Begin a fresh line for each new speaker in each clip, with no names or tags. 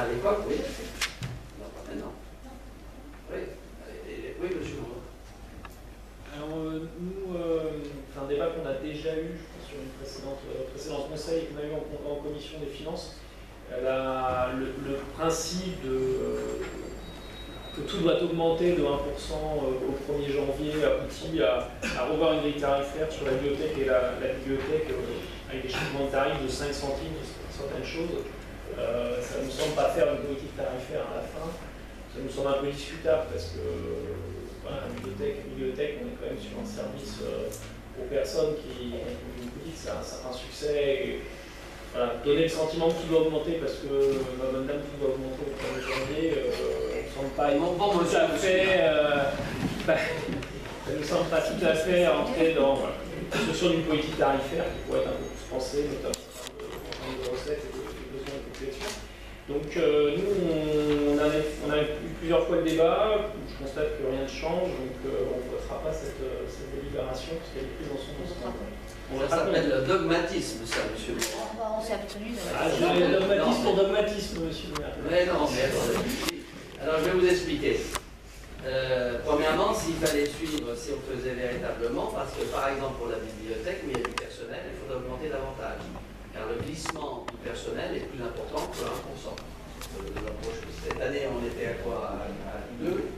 l'époque, oui. Non, pas maintenant. Oui, oui, monsieur.
Alors, nous, c'est un débat qu'on a déjà eu, je pense, sur une précédente conseil qu'on a eu en commission des finances. Le principe que tout doit augmenter de 1% au 1er janvier aboutit à revoir une grille tarifaire sur la bibliothèque et la bibliothèque avec des changements de tarifs de 5 centimes sur certaines choses. Ça ne nous semble pas faire une politique tarifaire à la fin. Ça nous semble un peu discutable parce que voilà, la bibliothèque, on est quand même sur un service aux personnes qui nous disent que c'est un certain succès. Et, voilà, donner le sentiment que tout doit augmenter parce que madame tout doit augmenter au 1er janvier, ça ne semble pas tout à fait. Ça ne semble pas tout à fait entrer dans la construction d'une politique tarifaire qui pourrait être un peu plus pensée, notamment en termes de recettes et de besoins de population. Donc nous, on a eu plusieurs fois le débat, je constate que rien ne change, donc on ne votera pas cette délibération parce qu'elle est prise dans son sens.
Ça s'appelle le dogmatisme, ça, monsieur.
On s'est abstenu.
J'ai dogmatisme pour dogmatisme, monsieur le maire.
Mais non, mais alors je vais vous expliquer. Premièrement, s'il fallait suivre, si on faisait véritablement, parce que par exemple pour la bibliothèque où il y a du personnel, il faudrait augmenter davantage. Car le glissement du personnel est plus important que 1%. Cette année, on était à quoi? À 2.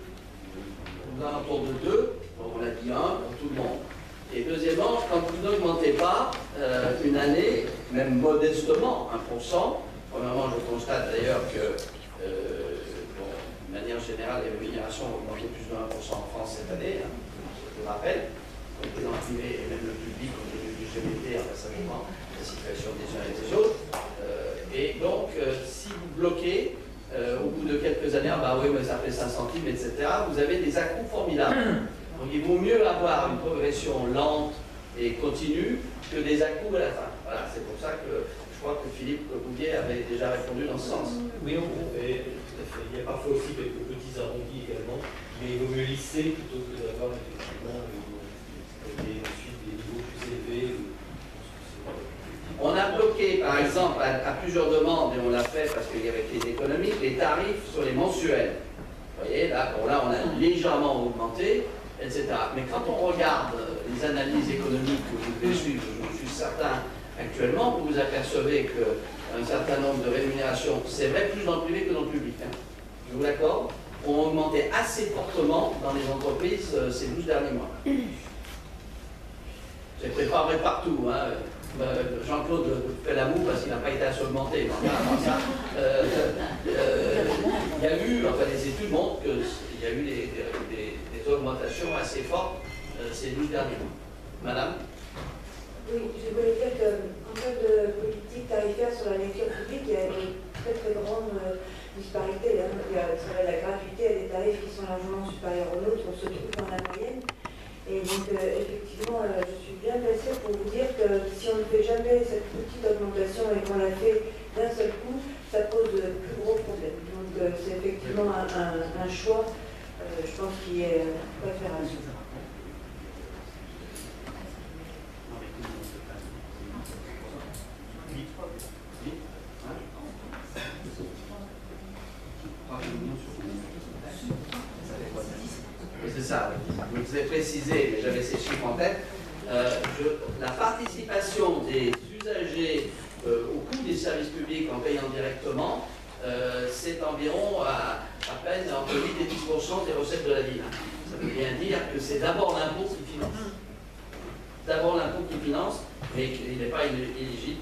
On a un tour de 2, on a dit 1 pour tout le monde. Et deuxièmement, quand vous n'augmentez pas une année, même modestement, 1%, premièrement, je constate d'ailleurs que, de manière générale, les rémunérations ont augmenté plus de 1% en France cette année, hein, je vous rappelle, les dans le privé et même le public au début du GBT, enfin, ça dépend de la situation des uns et des autres. Et donc, si vous bloquez, au bout de quelques années, ah bah oui, mais ça fait 5 centimes, etc., vous avez des à-coups formidables. Donc il vaut mieux avoir une progression lente et continue que des à-coups à la fin. Voilà, c'est pour ça que je crois que Philippe Bouvier avait déjà répondu dans ce sens.
Oui, tout à fait. Il y a parfois aussi quelques petits arrondis également, mais il vaut mieux lisser plutôt que d'avoir effectivement des niveaux plus élevés.
On a bloqué, par exemple, à plusieurs demandes, et on l'a fait parce qu'il y avait les économiques, les tarifs sur les mensuels. Vous voyez, là, bon, là on a légèrement augmenté, etc. Mais quand on regarde les analyses économiques que vous devez suivre, je suis certain actuellement, vous vous apercevez qu'un certain nombre de rémunérations, c'est vrai plus dans le privé que dans le public, hein, je vous l'accorde, ont augmenté assez fortement dans les entreprises ces 12 derniers mois. C'est préparé partout, hein. Jean-Claude fait la moue parce qu'il n'a pas été à s'augmenter. Il y a eu, enfin les études montrent qu'il y a eu des augmentations assez fortes ces 12 derniers mois. Madame?
Oui, je voulais dire qu'en termes de politique tarifaire sur la lecture publique, il y a une très très grande disparité. Il y a la gratuité et des tarifs qui sont largement supérieurs aux nôtres, on se trouve dans la moyenne. Et donc, effectivement, je suis bien placée pour vous dire que si on ne fait jamais cette petite augmentation et qu'on la fait d'un seul coup, ça pose de plus gros problèmes. Donc, c'est effectivement un choix, je pense, qui est préférable.
C'est ça, vous avez précisé, mais j'avais ces chiffres en tête. La participation des usagers au coût des services publics en payant directement, c'est environ à peine entre 8 et 10% des recettes de la ville. Ça veut bien dire que c'est d'abord l'impôt qui finance. D'abord l'impôt qui finance, mais il n'est pas illégitime.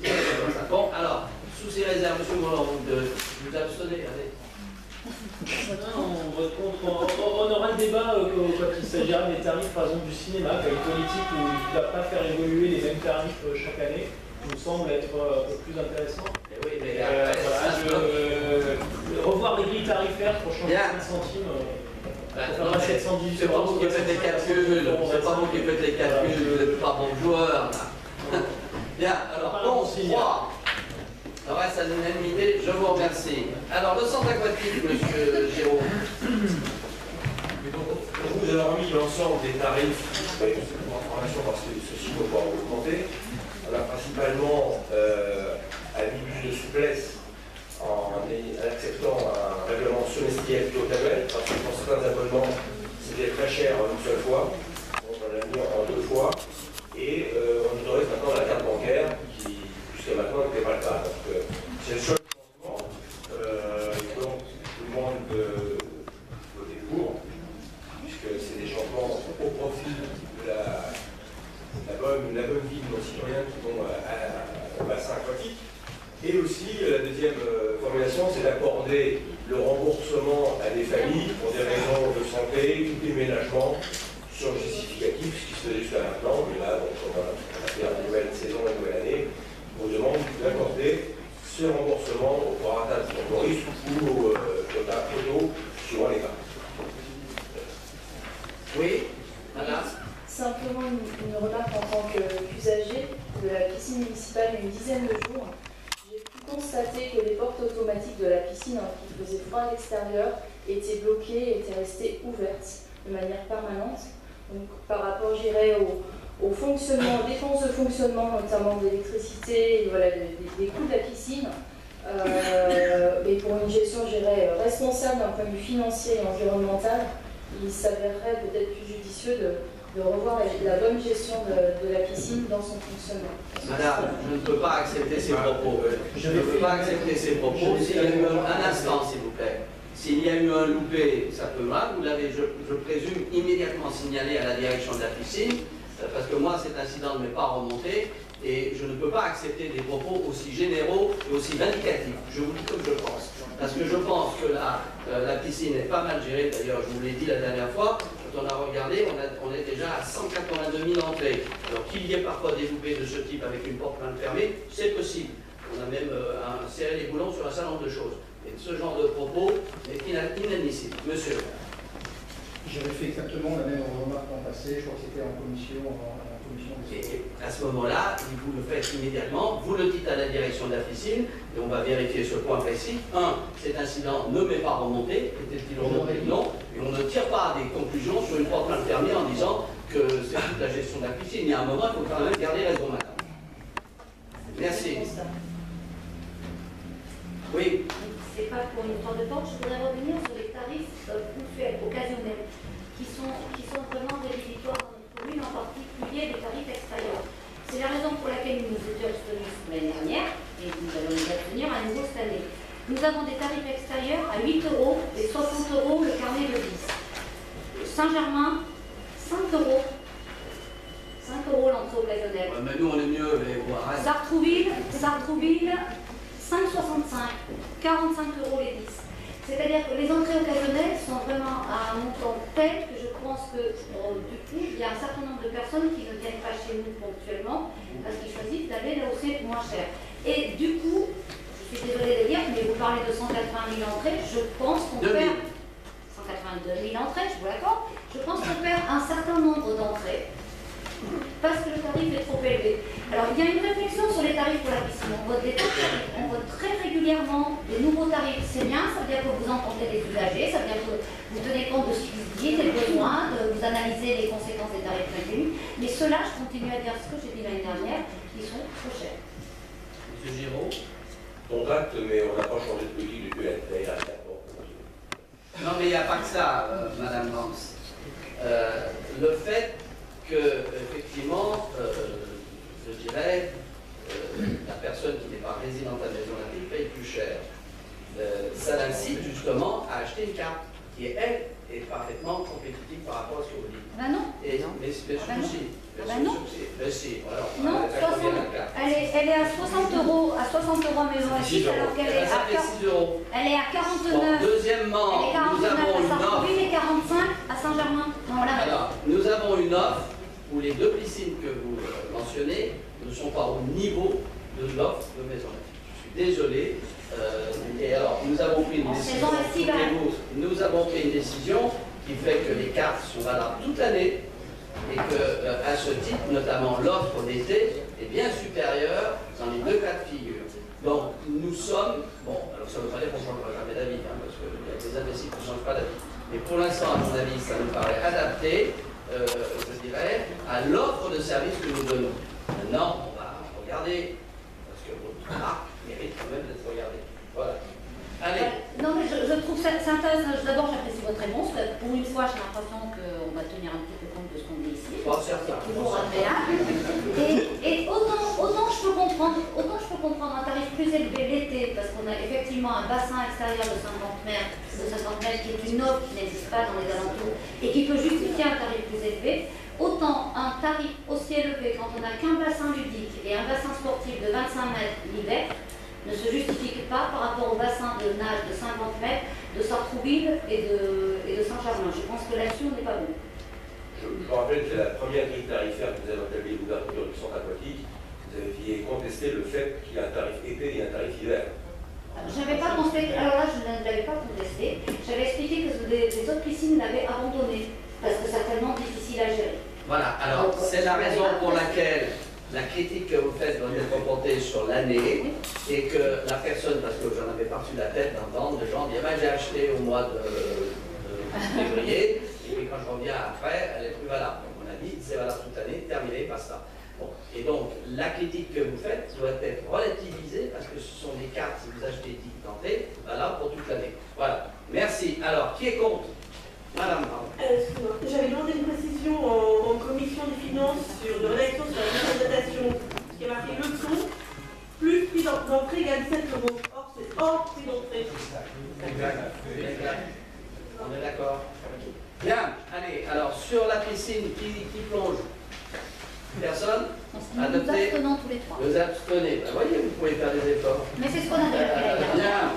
Bon, alors, sous ces réserves, monsieur Mollon, vous abstenez, allez.
On vote contre. On aura le débat quand il s'agira des tarifs, par exemple, du cinéma, qui a une politique où il ne va pas faire évoluer les mêmes tarifs chaque année, qui me semble être un peu plus intéressant.
Oui, mais
revoir les grilles tarifaires pour changer 5 centimes.
C'est pas vous qui faites les calculs, c'est pas vous qui faites les calculs, vous n'êtes pas bon joueur. Bien, alors, bon, 3. Ça reste à l'unanimité, je vous remercie. Alors, le centre aquatique, monsieur Géraud.
On vous a remis l'ensemble des tarifs, pour information parce que ceci ne doit pas augmenter. Alors, principalement, à l'image de souplesse, en acceptant qui est plutôt annuel, parce que pour certains abonnements, c'était très cher une seule fois, donc on l'a mis en 2 fois, et on autorise maintenant la carte bancaire, qui jusqu'à maintenant n'était pas le cas. Donc c'est le seul changement, donc tout le monde voter pour, puisque c'est des changements au profit de la bonne vie de nos citoyens qui vont au bassin aquatique. Et aussi, la deuxième formulation, c'est d'accorder le remboursement à des familles pour des raisons de santé ou déménagement sur le justificatif, ce qui se faisait jusqu'à maintenant. Mais là, donc, on va faire une nouvelle saison, une nouvelle année. On vous demande d'accorder ce remboursement au prorata du temporis ou au quota photo suivant les cas.
Oui, madame.
Simplement une remarque en tant qu'usager de la piscine municipale il y a une dizaine de jours. J'ai pu constater que les portes automatiques de la piscine, qui faisaient froid à l'extérieur, étaient bloquées et étaient restées ouvertes de manière permanente. Donc, par rapport, je dirais, au fonctionnement, aux dépenses de fonctionnement, notamment d'électricité, voilà, des coûts de la piscine, et pour une gestion, je dirais, responsable d'un point de vue financier et environnemental, il s'avérerait peut-être plus judicieux de revoir la bonne gestion de la piscine dans son fonctionnement.
Madame, je ne peux pas accepter ces propos. Je ne peux pas accepter ces propos. S'il y a eu un instant, s'il vous plaît. S'il y a eu un loupé, ça peut mal. Vous l'avez, je présume, immédiatement signalé à la direction de la piscine, parce que moi, cet incident ne m'est pas remonté, et je ne peux pas accepter des propos aussi généraux et aussi vindicatifs. Je vous dis comme je pense. Parce que je pense que la piscine est pas mal gérée. D'ailleurs, je vous l'ai dit la dernière fois, quand on a regardé, on est déjà à 182 000 entrées. Alors qu'il y ait parfois des loupés de ce type avec une porte mal fermée, c'est possible. On a même serré les boulons sur un certain nombre de choses. Et ce genre de propos est inadmissible. Monsieur.
J'avais fait exactement la même remarque l'an passé, je crois que c'était en commission
Et à ce moment-là, vous le faites immédiatement, vous le dites à la direction de la piscine, et on va vérifier ce point précis. Cet incident ne m'est pas remonté, était-il remonté? Non, et on ne tire pas des conclusions sur une porte mal fermée en disant que c'est toute la gestion de la piscine. Il y a un moment, il faut quand même garder raison, madame. Merci. Oui.
C'est pas pour une histoire de porte, je voudrais revenir sur les tarifs ponctuels, occasionnels, qui sont vraiment rédhibitoires dans notre commune, en particulier les tarifs extérieurs. C'est la raison pour laquelle nous nous étions abstenus l'année dernière, et nous allons nous abstenir à nouveau cette année. Nous avons des tarifs extérieurs à 8 € et 60 € le carnet de 10. Saint-Germain, 5 €. 5 € l'entrée occasionnelle.
Ouais, mais nous, on est mieux, mais bon, arrête.
Sartrouville, 5,65, 45 € les 10. C'est-à-dire que les entrées occasionnelles sont vraiment à un montant tel que je pense que du coup, il y a un certain nombre de personnes qui ne viennent pas chez nous ponctuellement parce qu'ils choisissent d'aller là où c'est moins cher. Et du coup, je suis désolée de le dire, mais vous parlez de 180 000 entrées, je pense qu'on perd 182 000 entrées, je vous l'accorde, je pense qu'on perd un certain nombre d'entrées parce que le tarif est trop élevé. Alors, il y a une réflexion sur les tarifs pour la piscine. On vote des tarifs, on vote très régulièrement des nouveaux tarifs. C'est bien, ça veut dire que vous entendez les usagers, ça veut dire que vous tenez compte de ce qu'ils disent, des besoins, de vous analysez les conséquences des tarifs prévus. Mais ceux-là, je continue à dire ce que j'ai dit l'année dernière, ils sont trop chers.
Monsieur Giraud.
On date, mais on n'a pas changé de politique depuis l'année dernière.
Non, mais il n'y a pas que ça, Madame Vance. Le fait que, effectivement, je dirais, la personne qui n'est pas résidente à la Maison Olympique paye plus cher. Ça l'incite justement à acheter une carte qui, elle, est parfaitement compétitive par rapport à ce que vous dites.
Ben non.
Et, mais si.
Ben non.
Mais si, alors,
non, 60, elle est à 60 € à Maison Olympique, alors qu'elle est à
6 €.
Elle est à 49.
Bon, deuxièmement,
elle est 49
nous avons
à
une offre.
Sartrouville et 45 à Saint-Germain. Voilà.
Alors, nous avons une offre où les deux piscines que vous mentionnez ne sont pas au niveau de l'offre de Maison Olympique. Je suis désolé. Et alors, nous avons pris une décision. Nous avons pris une décision qui fait que les cartes sont valables toute l'année et que, à ce titre, notamment l'offre d'été est bien supérieure dans les deux cas de figure. Donc, nous sommes. Bon, alors ça ne veut pas dire qu'on ne changera jamais d'avis, parce qu'il y a des imbéciles qui ne changent pas d'avis. Mais pour l'instant, à mon avis, ça nous paraît adapté. Je dirais, à l'offre de service que nous donnons. Maintenant, on va regarder, parce que votre marque mérite quand même d'être regardée. Voilà. Allez.
Non, non, mais je trouve ça intéressant. D'abord, j'apprécie votre réponse. Pour une fois, j'ai l'impression qu'on va tenir un petit peu compte de ce qu'on dit ici.
Certain.
Toujours agréable. Et autant je peux comprendre un tarif plus élevé l'été, parce qu'on a effectivement un bassin extérieur de 50 mètres, qui est une offre qui n'existe pas dans les alentours et qui peut justifier un tarif plus élevé. Autant un tarif aussi élevé quand on n'a qu'un bassin ludique et un bassin sportif de 25 mètres l'hiver ne se justifie pas par rapport au bassin de nage de 50 mètres de Sartrouville et de Saint-Germain. Je pense que là-dessus, on n'est pas bon.
Je me rappelle que la première grille tarifaire que vous avez établie l'ouverture du centre aquatique, vous aviez contesté le fait qu'il y a un tarif été et un tarif hiver.
Je n'avais pas contesté, alors là je ne l'avais pas contesté, j'avais expliqué que les autres piscines l'avaient abandonné, parce que c'est tellement difficile à gérer.
Voilà, alors c'est la raison pour laquelle la critique que vous faites doit être reportée sur l'année et que la personne, parce que j'en avais parti de la tête d'entendre, de gens disent j'ai acheté au mois de février et puis quand je reviens après, elle est plus valable. Donc on a dit c'est valable toute l'année, terminé, basta. Bon. Et donc la critique que vous faites doit être relativisée parce que ce sont des cartes, si vous achetez 10 d'entrée, valables pour toute l'année. Voilà, merci. Alors qui est contre? Madame, pardon.
Excusez-moi. J'avais demandé une précision en commission des finances sur de rédaction sur la représentation, qui a marqué leçon, plus prix d'entrée égale 7 euros. Or, c'est hors prix d'entrée.
Exact. On est d'accord. Bien, allez, alors sur la piscine, qui plonge? Personne?
Nous abstenons tous les trois.
Vous abstenez. Ben, voyez, vous pouvez faire des efforts.
Mais c'est ce qu'on a fait.
Bien.